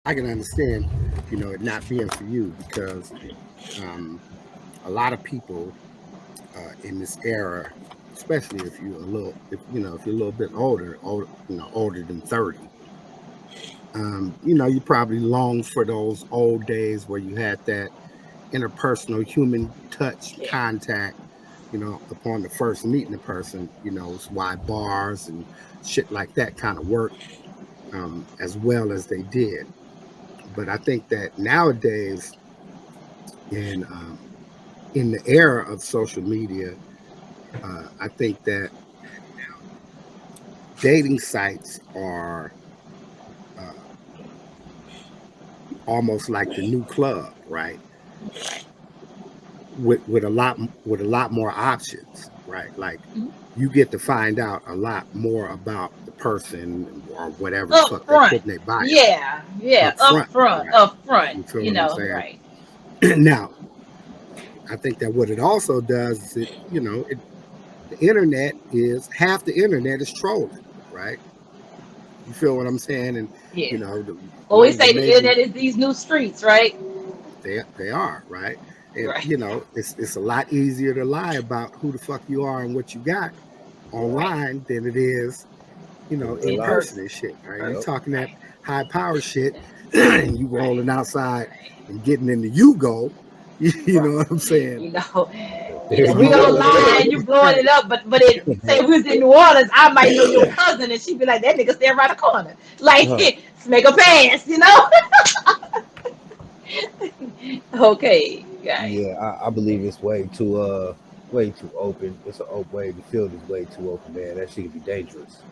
I can understand, it not being for you because um, a lot of people in this era, especially if you're a little, if you're a little bit older than 30, you probably long for those old days where you had that interpersonal human touch Yeah. contact, upon the first meeting a person, it's why bars and shit like that kind of work as well as they did. But I think that nowadays, in in the era of social media, I think that dating sites are uh, almost like the new club, right? Right. With a lot more options, right? Like Mhm. you get to find out a lot more about the person or whatever the Up fuck they front. put in their bio Yeah. Yeah. up Up front, front. right? Up front. You feel You what I'm know. saying? Right. Now, I think that what it also does is the internet is half the internet is trolling, right? You feel what I'm saying? And Yeah. a Well, we lot of the say the major internet is these new streets, right? they are right, and Right. it's a lot easier to lie about who the fuck you are and what you got Right. online than it is In real in In life. person person. and shit. In Right? You Yep. person. talking that Right. high power shit, and you Right. rolling outside Right. and getting into you go. You Right. know what I'm saying? You know, There we you gonna go. lie and you blowing Right. it up, but it say we was in New Orleans, I might know your cousin and she be like, that nigga stand right the corner. Like Huh. let's make a pass, you know? Okay, guys. Yeah, I believe it's way too open. It's an open way. The field is way too open, man. That shit can be dangerous.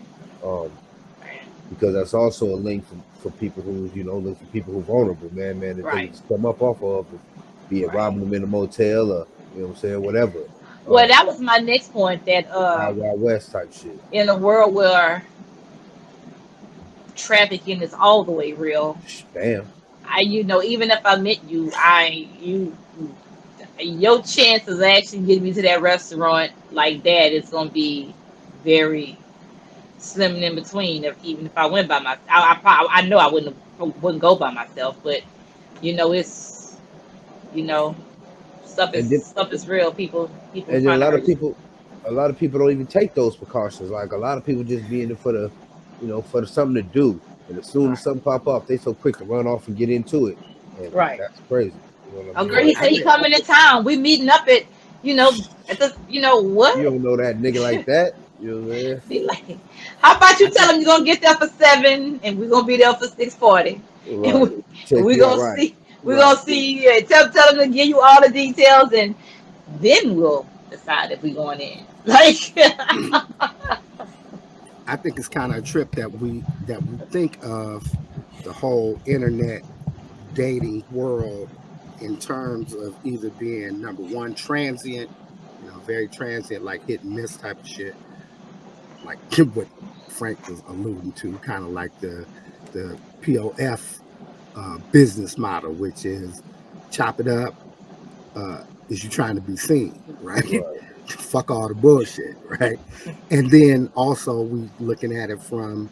Um, because that's also a link for people who look for people who vulnerable, man, that they can Right, just come up off of, be it right. robbing them in a motel or what I'm saying, whatever. Well, Um, that was my next point that Wild Wild West type shit. in a world where trafficking is all the way real, Damn. even if I met you, your chances of actually getting me to that restaurant like that is gonna be very slim and in between. Even if I went by myself, I know I wouldn't go by myself, but it's you know And then stuff is real. People and then trying to hurt you. a lot of people don't even take those precautions. Like a lot of people just be in it for for the something to do. And as soon as Right. something pop up, they so quick to run off and get into it. And Right. that's crazy. You know what I Oh, mean? girl, he Like I said he think coming to town. We meeting up at at the you what? don't know that nigga like that. You know what I'm saying? Be like, how about I you tell think him you're gonna get there for 7 and we're gonna be there for 6:40, and Right. Check we you out gonna right. see we're right. gonna see tell him to give you all the details, and then we'll decide if we going in. Like, I think it's kind of a trip that we think of the whole internet dating world in terms of either being number one transient, very transient, like hit and miss type of shit, like what Frank was alluding to, kind of like the POF business model, which is chop it up. Is you trying to be seen, right? Right. Fuck all the bullshit, right? And then also we looking at it from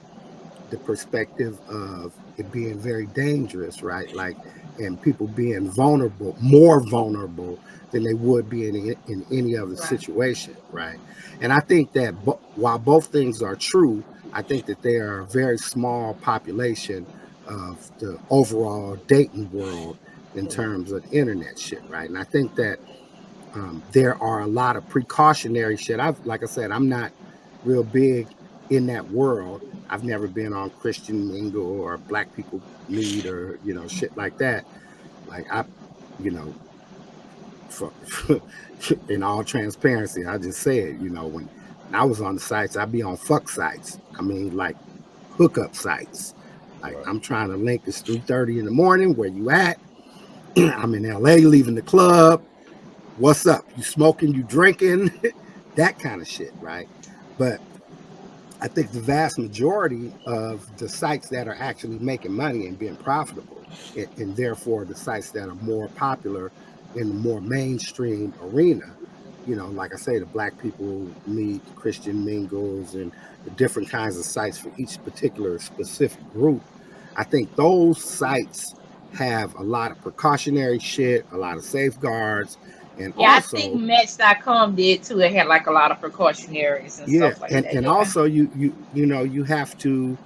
the perspective of it being very dangerous, right? Like, and people being vulnerable, more vulnerable than they would be in any other right, situation, right? And I think that while both things are true, I think that they are a very small population of the overall dating world in terms of the internet shit, right? And I think that there are a lot of precautionary shit. Like I said, I'm not real big in that world. I've never been on Christian Mingle or Black People Meet or shit like that. Like you know, for, in all transparency, I just said, when I was on the sites, I'd be on fuck sites. I mean, like hookup sites. Like Right. I'm trying to link. It's 3:30 in the morning. Where you at? I'm in LA, leaving the club. What's up? You smoking? You drinking? That kind of shit, right? But I think the vast majority of the sites that are actually making money and being profitable, and therefore the sites that are more popular in the more mainstream arena, like I say, the Black People Meet, the Christian Mingles, and the different kinds of sites for each particular specific group. I think those sites have a lot of precautionary shit, a lot of safeguards, and Yeah, I think also Match.com did too. It had like a lot of precautionaries and yeah, stuff like and that. and Yeah. also you have to,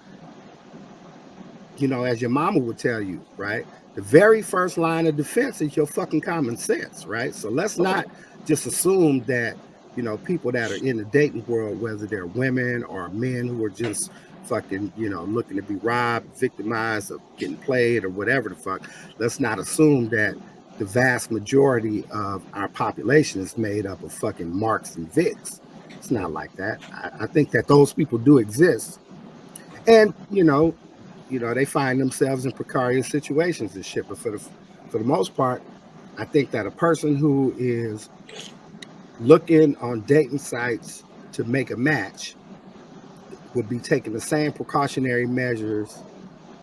as your mama would tell you, right? The very first line of defense is your fucking common sense, right? So let's not just assume that, people that are in the dating world, whether they're women or men who are just fucking, looking to be robbed, victimized, or getting played or whatever the fuck, let's not assume that the vast majority of our population is made up of fucking marks and Vicks. It's not like that. I think that those people do exist. And they find themselves in precarious situations and shit. But for the most part, I think that a person who is looking on dating sites to make a match would be taking the same precautionary measures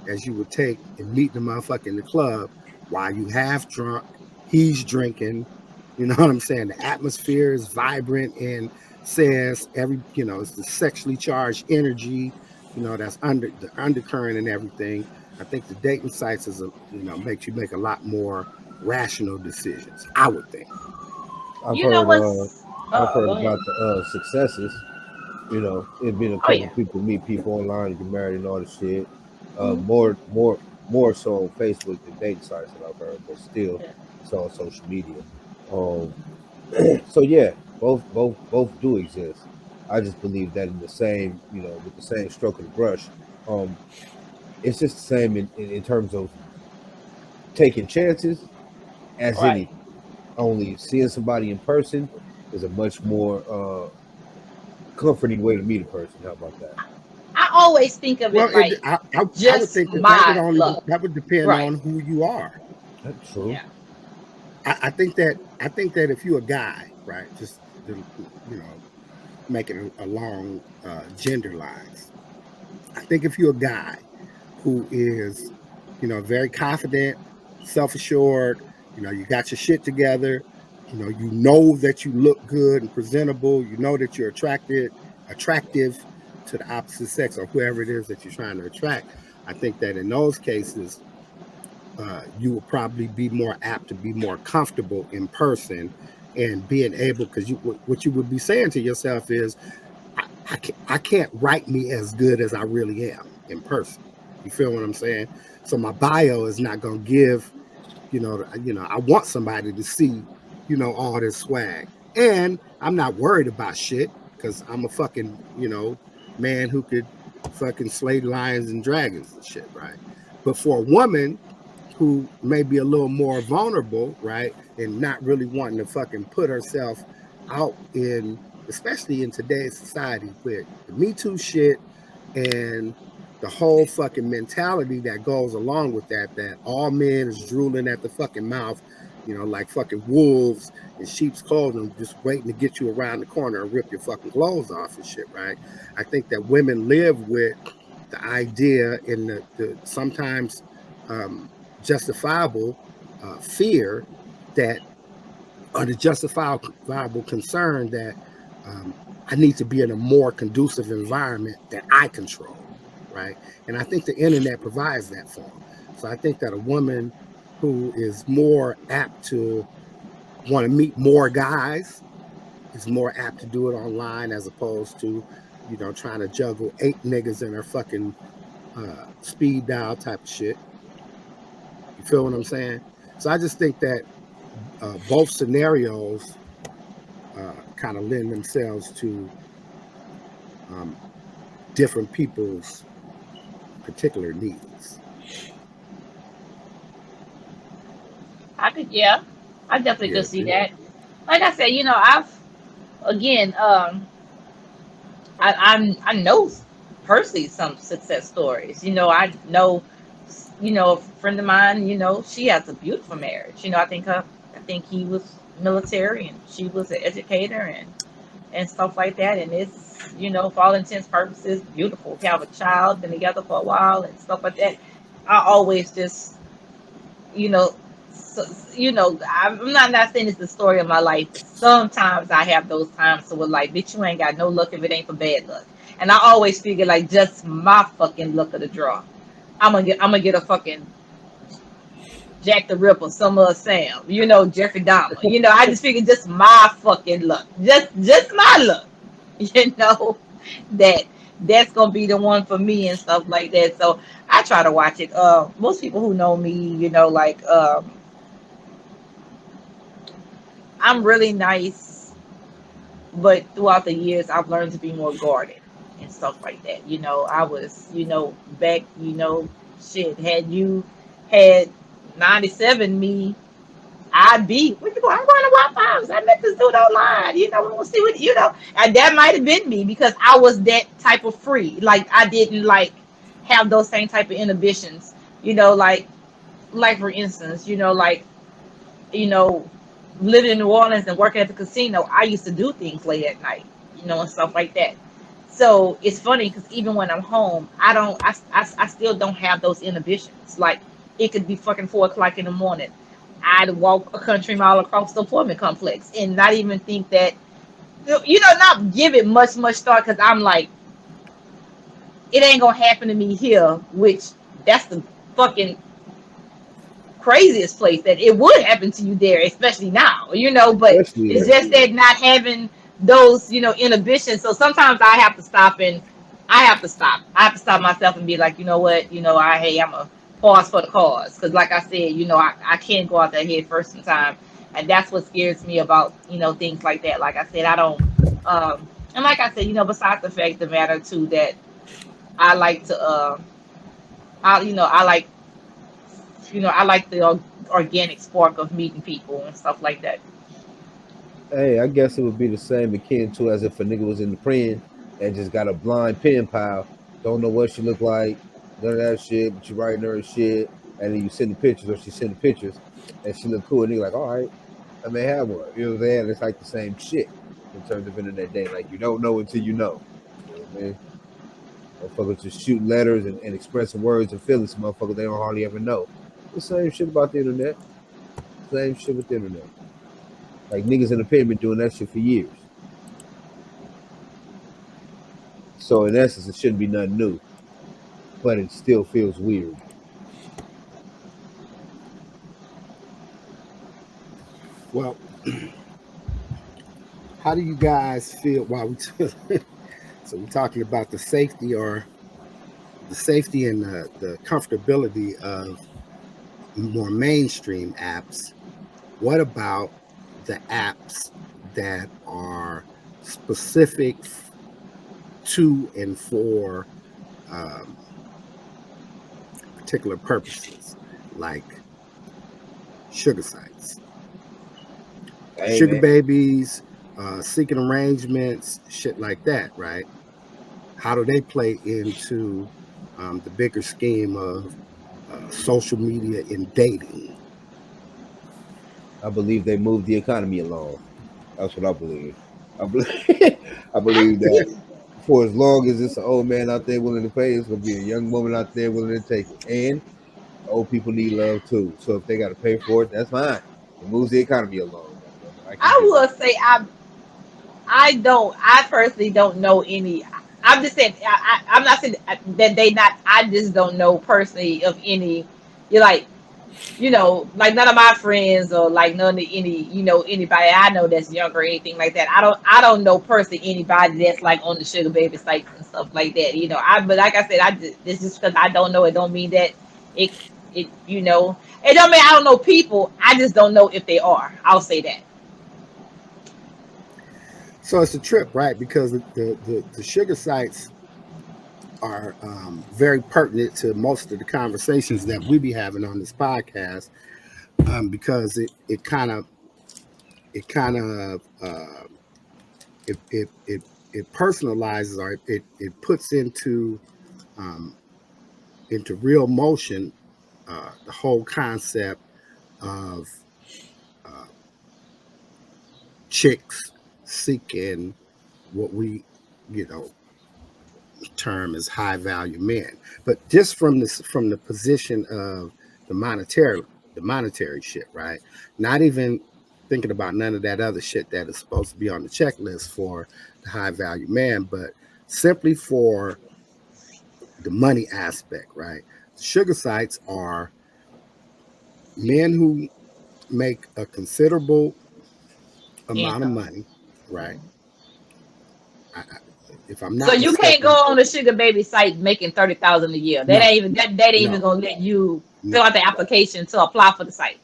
as you would take and meet the motherfucker in the club while you half drunk, he's drinking. You know what I'm saying? The atmosphere is vibrant and says it's the sexually charged energy, that's under the undercurrent and everything. I think the dating sites makes you make a lot more rational decisions, I would think. I've You know heard what's? I've heard Go ahead. about the successes. It been a Oh couple yeah. people meet people online and get married and all the shit. Mhm. More so on Facebook than dating sites that I've heard, but still Yeah. it's on social media. Um, so yeah, both do exist. I just believe that in the same, with the same stroke of the brush. Um, it's just the same in terms of taking chances as Right. anything. Only seeing somebody in person is a much more comforting way to meet a person. How about that? I always think of Well, it like I would just think that would my only luck. that would depend Right. on who you are. That's true. Yeah. I think that if you're a guy, right, just making a long gender lines. I think if you're a guy who is, very confident, self-assured, you got your shit together, you know that you look good and presentable, that you're attractive to the opposite sex or whoever it is that you're trying to attract. I think that in those cases, you will probably be more apt to be more comfortable in person and being able, because what you would be saying to yourself is, I can't write me as good as I really am in person. You feel what I'm saying? So my bio is not going to give, I want somebody to see, all this swag. And I'm not worried about shit because I'm a fucking, man who could fucking slay lions and dragons and shit, right? But for a woman who may be a little more vulnerable, right, and not really wanting to fucking put herself out in, especially in today's society with the Me Too shit and the whole fucking mentality that goes along with that all men is drooling at the fucking mouth, like fucking wolves in sheep's clothing, just waiting to get you around the corner and rip your fucking clothes off and shit, right? I think that women live with the idea and the sometimes um, justifiable fear that, or the justifiable concern that um, I need to be in a more conducive environment that I control, right? And I think the internet provides that for them. So I think that a woman who is more apt to want to meet more guys is more apt to do it online as opposed to, trying to juggle 8 niggas in her fucking speed dial type of shit. You feel what I'm saying? So I just think that both scenarios kind of lend themselves to um, different people's particular needs. Yeah, I definitely Yeah, could see that. Like I said, I've again, I know personally some success stories. I know, a friend of mine. She has a beautiful marriage. I think he was military and she was an educator and stuff like that. And it's, for all intents purposes, beautiful. We have a child, been together for a while and stuff like that. I always just, you know, so, I'm not saying it's the story of my life, but sometimes I have those times so we're like, bitch, you ain't got no luck if it ain't for bad luck. And I always figure like just my fucking luck of the draw. I'm gonna get a fucking Jack the Ripper, some Sam, Jeffrey Dahmer. I just figured just my fucking luck. Just my luck. You know, that that's gonna be the one for me and stuff like that. So I try to watch it. Most people who know me, like I'm really nice, but throughout the years I've learned to be more guarded and stuff like that. I was, back, shit, had you had 97 me, I'd be, what you going? I'm going to Waffle House. I met this dude online. We want to see what, and that might have been me because I was that type of free. Like, I didn't like have those same type of inhibitions, like for instance, you know, living in New Orleans and working at the casino, I used to do things late at night, and stuff like that. So it's funny because even when I'm home, I don't, I still don't have those inhibitions. Like, it could be fucking 4 o'clock in the morning. I'd walk a country mile across the apartment complex and not even think that, not give it much thought because I'm like, it ain't gonna happen to me here, which that's the fucking craziest place that it would happen to you there, especially now, but Especially it's there. just that not having those, inhibitions. So sometimes I have to stop and I have to stop. I have to stop myself and be like, you know what, I'm a pause for the cause. Because like I said, I can't go out there head first in time. And that's what scares me about, things like that. Like I said, I don't and like I said, besides the fact of the matter too that I like to I like the organic spark of meeting people and stuff like that. Hey, I guess it would be the same akin to as if a nigga was in the pen and just got a blind pen pal, don't know what she look like, none of that shit, but you writing her shit, and then you send the pictures or she send the pictures, and she look cool, and you like, all right, I may have one. You know what I'm saying? It's like the same shit in terms of internet dating. Like, you don't know until you know. You know what I mean? Motherfuckers just shooting letters and expressing words and feelings to motherfuckers they don't hardly ever know. The same shit about the internet. Same shit with the internet. Like, niggas in the pen been doing that shit for years. So in essence, it shouldn't be nothing new, but it still feels weird. Well, how do you guys feel while we so we're talking about the safety and the comfortability of more mainstream apps? What about the apps that are specific to and for um, particular purposes, like sugar sites, Hey sugar man, babies, seeking arrangements, shit like that, right? How do they play into the bigger scheme of social media and dating? I believe they moved the economy along. That's what I believe. I believe, I believe that for as long as it's an old man out there willing to pay, it's gonna be a young woman out there willing to take it. And old people need love too. So if they got to pay for it, that's fine. It moves the economy along. Goddammit. I can I dig will it. say I personally don't know any. I'm just saying I'm not saying that they not. I just don't know personally of any. You're like, like none of my friends or like none of any, anybody I know that's younger or anything like that. I don't know personally anybody that's like on the sugar baby sites and stuff like that. But like I said, it's just because I don't know. It don't mean that it it don't mean I don't know people. I just don't know if they are. I'll say that. So it's a trip, right? Because the sugar sites are very pertinent to most of the conversations that we be having on this podcast, because it kind of it personalizes, or it puts um, into real motion the whole concept of uh, chicks seeking what we, you know, term as high value men. But just from the position of the monetary the monetary shit, right? Not even thinking about none of that other shit that is supposed to be on the checklist for the high value man, but simply for the money aspect, right? sugar sites are men who make a considerable amount of Income. money, right? If I'm So not you can't go mistaken, on a sugar baby site making 30,000 a year. no, That ain't even no, gonna let you fill no, out the application to apply for the site.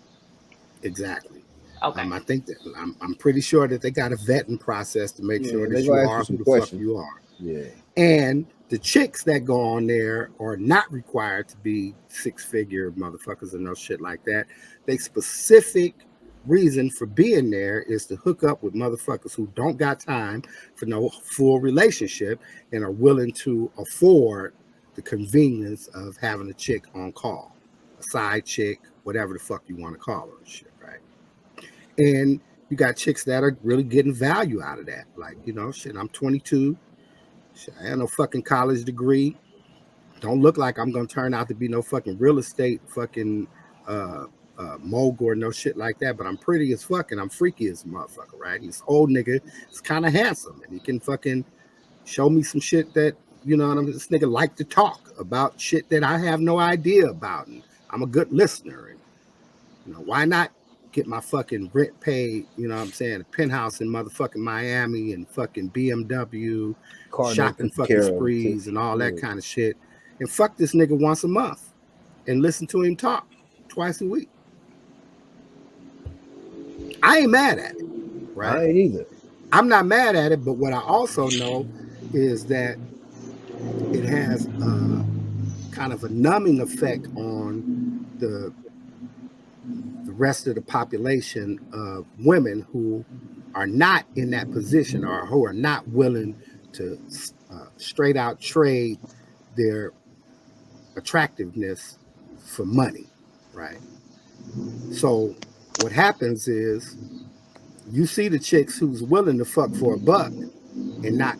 exactly. Okay. I think that I'm pretty sure that they got a vetting process to make sure Yeah, they that you gonna ask you are who some the fuck questions. you are. Yeah. And the chicks that go on there are not required to be 6-figure motherfuckers or no shit like that. They specific reason for being there is to hook up with motherfuckers who don't got time for no full relationship and are willing to afford the convenience of having a chick on call, a side chick, whatever the fuck you want to call her and shit, right? And you got chicks that are really getting value out of that. Like, shit, I'm 22. Shit, I had no fucking college degree. Don't look like I'm gonna turn out to be no fucking real estate fucking uh mogul or no shit like that. But I'm pretty as fuck and I'm freaky as a motherfucker, right? And this old nigga is kind of handsome and he can fucking show me some shit that this nigga like to talk about shit that I have no idea about, and I'm a good listener. And why not get my fucking rent paid, I'm saying, a penthouse in motherfucking Miami and fucking BMW, Car note shopping taken fucking care of. sprees and all that Yeah. kind of shit. And fuck this nigga once a month and listen to him talk twice a week. I ain't mad at it, right? I ain't either. I'm not mad at it, but what I also know is that it has kind of a numbing effect on the rest of the population of women who are not in that position or who are not willing to straight out trade their attractiveness for money, right? So what happens is you see the chicks who's willing to fuck for a buck and not,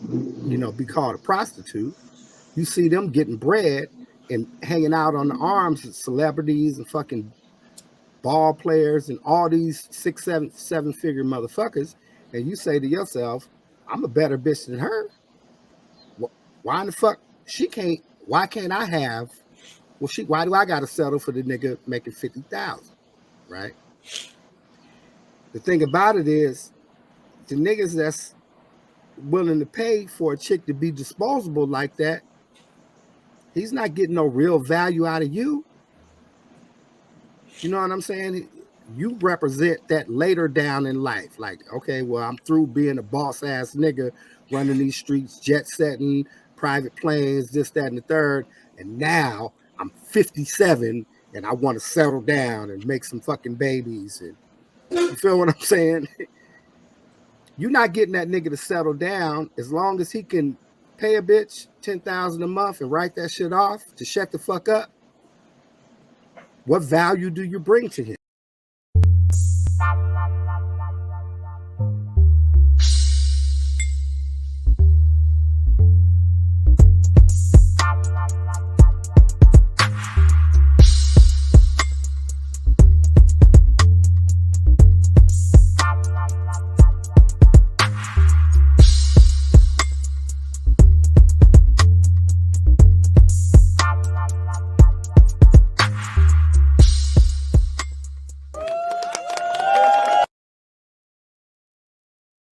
be called a prostitute. You see them getting bread and hanging out on the arms of celebrities and fucking ball players and all these 6, 7 figure motherfuckers, and you say to yourself, I'm a better bitch than her. Why in the fuck she can't? Why can't I have? Well, why do I got to settle for the nigga making 50,000? Right. The thing about it is, the niggas that's willing to pay for a chick to be disposable like that, he's not getting no real value out of you. You know what I'm saying? You represent that later down in life. Like, okay, well, I'm through being a boss ass nigga running these streets, jet setting, private planes, this, that, and the third. And now I'm 57 and I want to settle down and make some fucking babies. And you feel what I'm saying? You're not getting that nigga to settle down as long as he can pay a bitch $10,000 a month and write that shit off to shut the fuck up. What value do you bring to him?